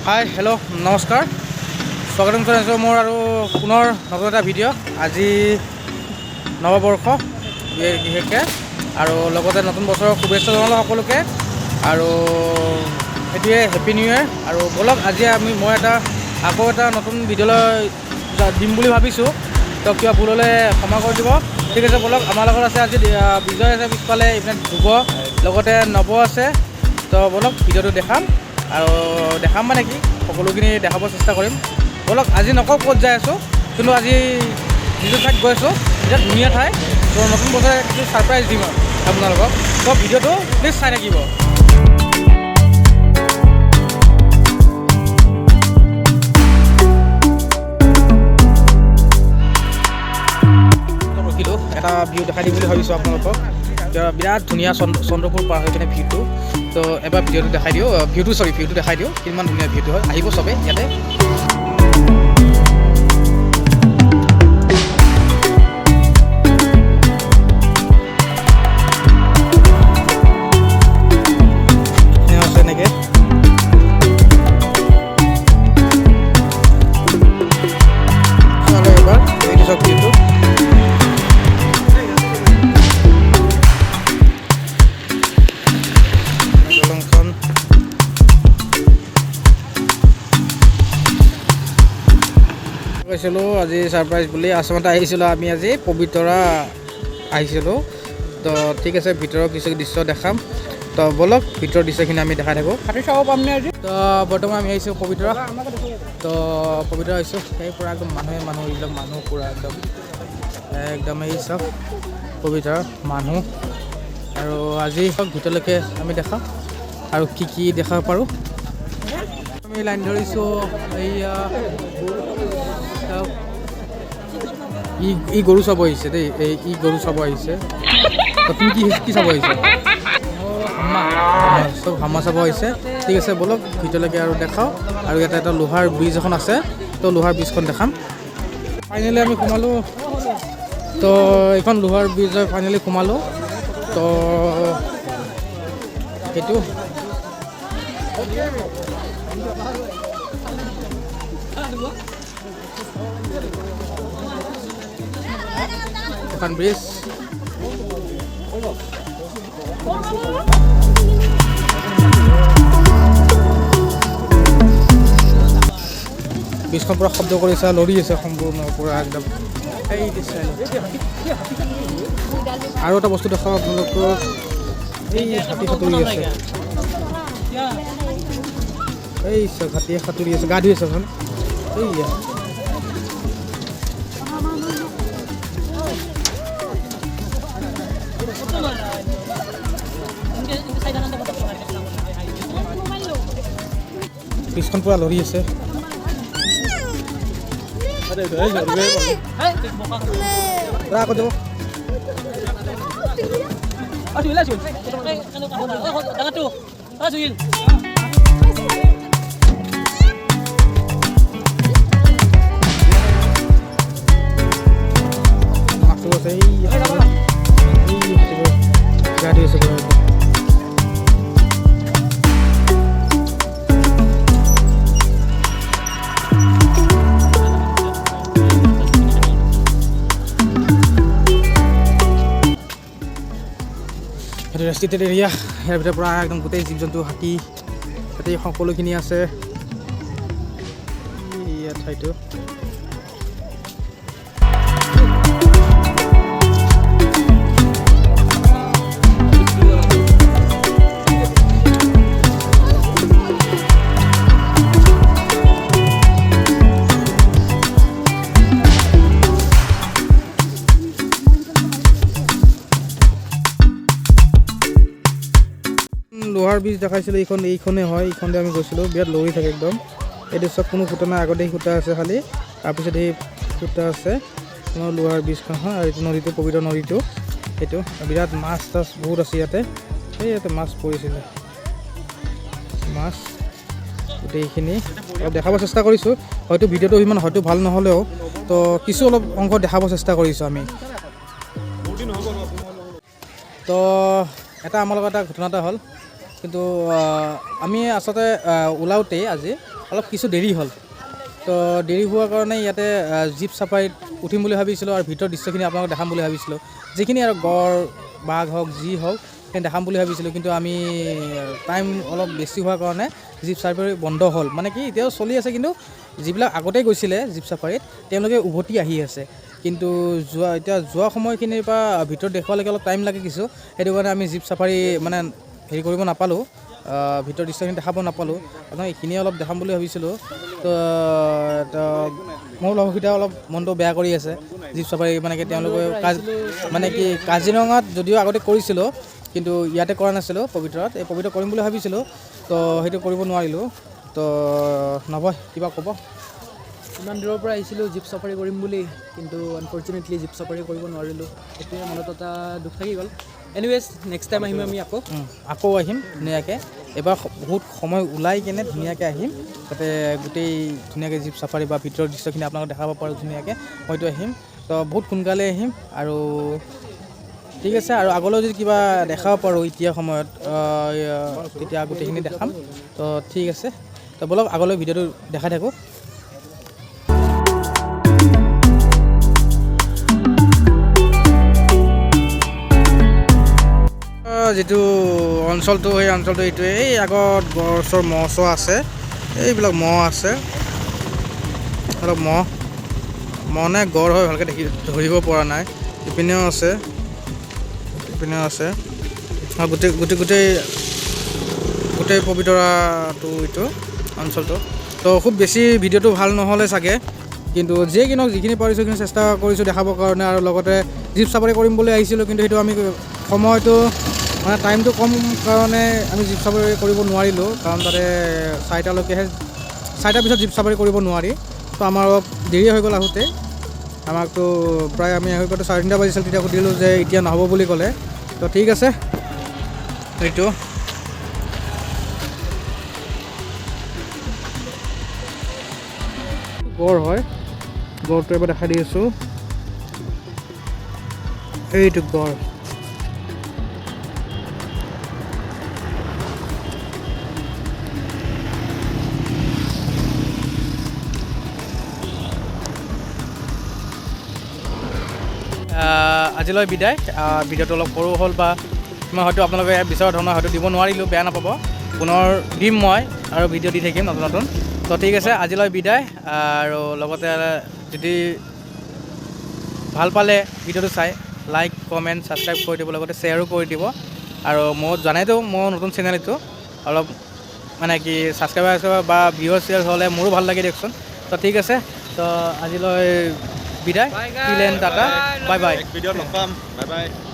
hi hello' নমস্কাৰ স্বাগতম জনাইছোঁ মোৰ আৰু পুনৰ নতুন এটা ভিডিঅ' আজি নৱবৰ্ষ বিশেষকৈ আৰু লগতে নতুন বছৰৰ শুভেচ্ছা জনালোঁ সকলোকে আৰু সেইটোৱে হেপী নিউ ইয়েৰ আৰু ব'লক আজি মই আকৌ এটা নতুন ভিডিঅ'লৈ দিম বুলি ভাবিছোঁ তো কিবা ভুল হ'লে ক্ষমা কৰি দিব ঠিক আছে ব'লক আমাৰ লগত আছে আজি বিজয় আছে পিছফালে এইপিনে ধ্ৰুৱ লগতে নৱ আছে তো ব'লক ভিডিঅ'টো দেখাম আৰু দেখাম মানে কি সকলোখিনি দেখাব চেষ্টা কৰিম ব'লক আজি নকওঁ ক'ত যাই আছোঁ কিন্তু আজি যিটো ঠাইত গৈ আছোঁ এতিয়া ধুনীয়া ঠাই তো নতুন বছৰে কিছু ছাৰপ্ৰাইজ দিম আপোনালোকক তো ভিডিঅ'টো প্লিজ চাই থাকিব ৰখিলোঁ এটা ভিউ দেখাই দিম বুলি ভাবিছোঁ আপোনালোকক বিৰাট ধুনীয়া চন্দ্ৰপুৰ পাৰ হৈ কিনে ভিউটো তো এবাৰ ভিডিঅ'টো দেখাই দিওঁ ভিউটো দেখাই দিওঁ কিমান ধুনীয়া ভিউটো হয় আহিব চবে ইয়াতে এনেকৈ এবাৰ এইটো চব ভিউটো কৈছিলোঁ আজি ছাৰপ্ৰাইজ বুলি আসামতে আহিছিলোঁ আমি আজি পবিতৰা আহিছিলোঁ তো ঠিক আছে ভিতৰৰ কিছু দৃশ্য দেখাম তো ব'লক ভিতৰৰ দৃশ্যখিনি আমি দেখাই থাকোঁ হাতী চাব পামনে আজি তো বৰ্তমান আমি আহিছোঁ পবিতৰা তো পবিতৰা আহিছোঁ সেই পূৰা একদম এইবিলাক মানুহ পূৰা একদম এই চব পবিতৰা মানুহ আৰু আজি ভিতৰলৈকে আমি দেখাম আৰু কি দেখাব পাৰোঁ আমি লাইন ধৰিছোঁ এইয়া ই গৰু চাব আহিছে দেই ই গৰু চাব আহিছে তুমি কি চাব আহিছে চব হামা চাব আহিছে ঠিক আছে ব'লক ভিতৰলৈকে আৰু দেখাওঁ আৰু ইয়াতে এটা লোহাৰ ব্ৰিজ এখন আছে তো লোহাৰ ব্ৰিজখন দেখাম ফাইনেলি আমি সোমালোঁ তো এইখন লোহাৰ ব্ৰিজ হয় ফাইনেলি সোমালোঁ তো সেইটো এখন ব্ৰিজ ব্ৰিজখন পূৰা শব্দ কৰিছে লৰি আছে সম্পূৰ্ণ পূৰা একদম আৰু এটা বস্তু দেখাওঁ আপোনালোকক এই হাতী সাঁতুৰি আছে এই হাতীয়ে সাঁতুৰি আছে গা ধুই আছে এখন এইয়া ব্ৰিজখন পূৰা লৰি আছে গাড়ী আছে ৰেষ্ট্ৰিক্টেড এৰিয়া ইয়াৰ ভিতৰত পূৰা একদম গোটেই জীৱ জন্তু হাতী তাতে সকলোখিনি আছে ইয়াত ঠাইটো লোহাৰ ব্ৰিজ দেখাইছিলোঁ এইখনে হয় এইখনতে আমি গৈছিলোঁ বিৰাট লৰি থাকে একদম এইটো চব কোনো খুঁটা নাই আগতে খুঁটা আছে খালি তাৰপিছত এই খুঁটা আছে লোহাৰ ব্ৰিজখন হয় আৰু এইটো নদীটো পবিত্ৰ নদীটো সেইটো বিৰাট মাছ তাছ বহুত আছে ইয়াতে মাছ পৰিছিলে মাছ গোটেইখিনি অলপ দেখাব চেষ্টা কৰিছোঁ হয়তো ভিডিঅ'টো ইমান হয়তো ভাল নহ'লেও তো কিছু অলপ অংশ দেখাব চেষ্টা কৰিছোঁ আমি তো এটা আমাৰ লগত এটা ঘটনা এটা হ'ল কিন্তু আমি আচলতে ওলাওঁতেই আজি অলপ কিছু দেৰি হ'ল তো দেৰি হোৱাৰ কাৰণে ইয়াতে জীপ চাফাৰীত উঠিম বুলি ভাবিছিলোঁ আৰু ভিতৰৰ দৃশ্যখিনি আপোনালোকক দেখাম বুলি ভাবিছিলোঁ যিখিনি আৰু গড় বাঘ হওক যি হওক সেই দেখাম বুলি ভাবিছিলোঁ কিন্তু আমি টাইম অলপ বেছি হোৱাৰ কাৰণে জীপ চাফাৰী বন্ধ হ'ল মানে কি এতিয়াও চলি আছে কিন্তু যিবিলাক আগতেই গৈছিলে জীপ চাফাৰীত তেওঁলোকে উভতি আহি আছে কিন্তু যোৱা সময়খিনিৰ পৰা ভিতৰত দেখুৱালৈকে অলপ টাইম লাগে কিছু সেইটো কাৰণে আমি জীপ চাফাৰী মানে হেৰি কৰিব নাপালোঁ ভিতৰৰ দৃশ্যখিনি দেখাব নাপালোঁ আপোনাৰ এইখিনিয়ে অলপ দেখাম বুলি ভাবিছিলোঁ তো মোৰ লগৰকেইটা অলপ মনটো বেয়া কৰি আছে জীপ চাফাৰী মানে কি তেওঁলোকে মানে কি কাজিৰঙাত যদিও আগতে কৰিছিলোঁ কিন্তু ইয়াতে কৰা নাছিলোঁ পবিতৰাত এই পবিতৰা কৰিম বুলি ভাবিছিলোঁ তো সেইটো কৰিব নোৱাৰিলোঁ তো নবয় কিবা ক'ব ইমান দূৰৰ পৰা আহিছিলোঁ জীপ চাফাৰী কৰিম বুলি কিন্তু আনফৰ্চুনেটলি জীপ চাফাৰী কৰিব নোৱাৰিলোঁ সেইটোৱে মনত এটা দুখ থাকি গ'ল এনিৱেজ নেক্সট টাইম আহিম আমি আকৌ আহিম ধুনীয়াকৈ এবাৰ বহুত সময় ওলাই কেনে ধুনীয়াকৈ আহিম যাতে গোটেই ধুনীয়াকৈ জীপ চাফাৰী বা ভিতৰৰ দৃশ্যখিনি আপোনালোকে দেখাব পাৰোঁ ধুনীয়াকৈ হয়তো আহিম তো বহুত সোনকালে আহিম আৰু ঠিক আছে আৰু আগলৈ যদি কিবা দেখাব পাৰোঁ এতিয়া সময়ত তেতিয়া গোটেইখিনি দেখাম তো ঠিক আছে তো ব'লক আগলৈ ভিডিঅ'টো দেখাই থাকোঁ যিটো অঞ্চলটো সেই অঞ্চলটো এইটোৱে এই আগত গছৰ মহ চহ আছে এইবিলাক মহ আছে অলপ মহ নে গড় হয় ভালকৈ ধৰিব পৰা নাই ইপিনেও আছে আৰু গোটেই পবিতৰাটো এইটো অঞ্চলটো তো খুব বেছি ভিডিঅ'টো ভাল নহ'লে চাগে কিন্তু যিয়ে কি নহওক যিখিনি পাৰিছোঁ সেইখিনি চেষ্টা কৰিছোঁ দেখাবৰ কাৰণে আৰু লগতে জীপ চাফাৰী কৰিম বুলি আহিছিলোঁ কিন্তু সেইটো আমি সময়টো মানে টাইমটো কম কাৰণে আমি জীপ চাফাৰী কৰিব নোৱাৰিলোঁ কাৰণ তাতে 4টালৈকেহে 4টাৰ পিছত জীপ চাফাৰী কৰিব নোৱাৰি তো আমাৰ অলপ দেৰি হৈ গ'ল আহোঁতে আমাকতো প্ৰায় আমি আহি পাওঁতে 3:30 বাজিছিল তেতিয়া সুধিলোঁ যে এতিয়া নহ'ব বুলি ক'লে তো ঠিক আছে এইটো গড় হয় গড়টো এবাৰ দেখাই দি আছোঁ এইটো গড় আজিলৈ বিদায় ভিডিঅ'টো অলপ সৰু হ'ল বা মই হয়তো আপোনালোকে বিচৰা ধৰণৰ হয়তো দিব নোৱাৰিলোঁ বেয়া নাপাব পুনৰ দিম মই আৰু ভিডিঅ' দি থাকিম নতুন তো ঠিক আছে আজিলৈ বিদায় আৰু লগতে যদি ভাল পালে ভিডিঅ'টো চাই লাইক কমেণ্ট ছাবস্ক্ৰাইব কৰি দিব লগতে শ্বেয়াৰো কৰি দিব আৰু মই জানাইতো মোৰ নতুন চেনেল এইটো অলপ মানে কি ছাবস্ক্ৰাইবাৰ বা ভিউৱাৰ্ছ হ'লে মোৰো ভাল লাগে দিয়কচোন তো ঠিক আছে তো আজিলৈ বিদায় টিল এণ্ড টাটা বাই বাই ভিডিঅ'ত লগ পাম বাই বাই